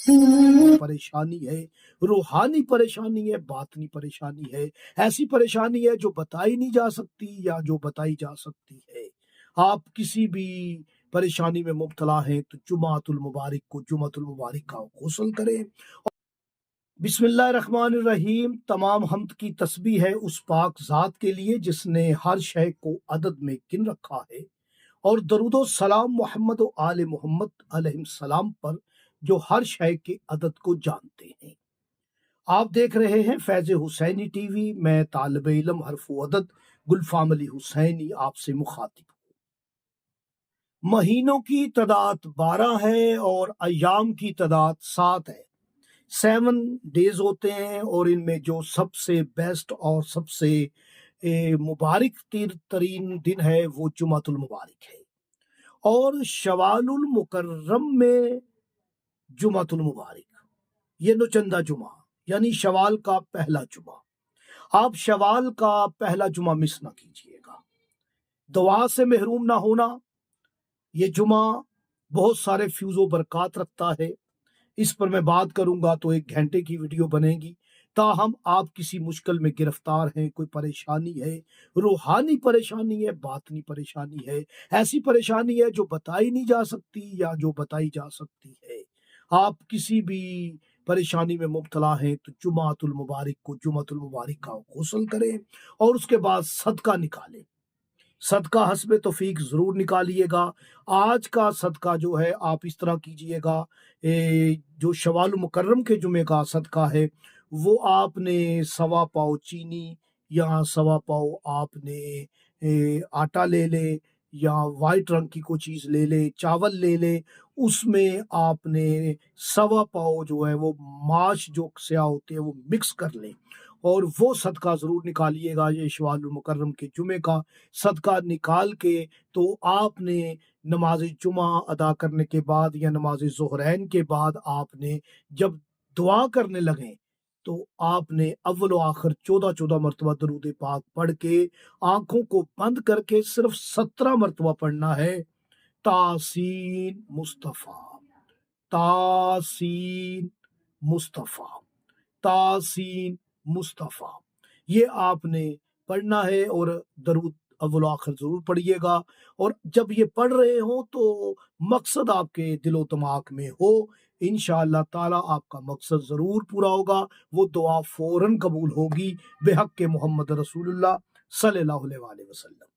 परेशानी है, रूहानी परेशानी है, बातनी परेशानी है, ऐसी परेशानी है जो बताई नहीं जा सकती या जो बताई जा सकती है। आप किसी भी परेशानी में मुब्तला हैं तो जुमातुल मुबारक का गुस्ल करें। बिस्मिल्लाहिर्रहमानिर्रहीम। तमाम हम्द की तस्बीह है उस पाक ज़ात के लिए जिसने हर शय को अदद में गिन रखा है, और दरूदो सलाम मोहम्मद व आले मोहम्मद अलैहिस्सलाम पर जो हर शय के अदद को जानते हैं। आप देख रहे हैं फैज़ हुसैनी टीवी। मैं तालिब इल्म हरफ अदद गुलफाम अली हुसैनी आपसे मुखातिब हूँ। महीनों की तादाद 12 है और अय्याम की तादाद 7 है। 7 डेज होते हैं और इनमें जो सबसे बेस्ट और सबसे मुबारक तरीन दिन है वो जुमातुल मुबारक है, और शवालुल मुकर्रम में जुमातुल मुबारक ये नौचंदा जुमा यानी शवाल का पहला जुमा। आप शवाल का पहला जुमा मिस ना कीजिएगा। दुआ से महरूम ना होना। ये जुमा बहुत सारे फ्यूज़ो बरक़ात रखता है। इस पर मैं बात करूंगा तो 1 घंटे की वीडियो बनेगी। ताहम आप किसी मुश्किल में गिरफ्तार हैं, कोई परेशानी है, रूहानी परेशानी है, बातनी परेशानी है, ऐसी परेशानी है जो बताई नहीं जा सकती या जो बताई जा सकती है। आप किसी भी परेशानी में मुब्तला हैं तो जुमातुल मुबारक का गुस्ल करें और उसके बाद सदका निकालें। सदका हस्बे तौफीक ज़रूर निकालिएगा। आज का सदका जो है आप इस तरह कीजिएगा, जो शवाल मुकर्रम के जुमे का सदका है वो आपने सवा पाव चीनी या सवा पाव आपने आटा ले ले या वाइट रंग की कोई चीज़ ले ले, चावल ले ले। उसमें आपने सवा पाव जो है वो माश जो स्या होते हैं वो मिक्स कर लें और वो सदका ज़रूर निकालिएगा। ये शवाल मुकर्रम के जुमे का सदका निकाल के तो आपने नमाज जुमा अदा करने के बाद या नमाज ज़ोहरैन के बाद आपने जब दुआ करने लगें तो आपने अव्वल व आखिर 14 मरतबा दरूद पाक पढ़ के आंखों को बंद करके सिर्फ 17 मरतबा पढ़ना है। तासीन मुस्तफ़ा, तासीन मुस्तफ़ा, तासीन मुस्तफ़ा, ये आपने पढ़ना है और दरूद अव्वल आखिर जरूर पढ़िएगा। और जब ये पढ़ रहे हो तो मकसद आपके दिलो दिमाग में हो, इंशाअल्लाह ताला आपका मकसद जरूर पूरा होगा। वो दुआ फौरन कबूल होगी बेहक के मोहम्मद रसूलुल्लाह सल्लल्लाहु अलैहि वसल्लम।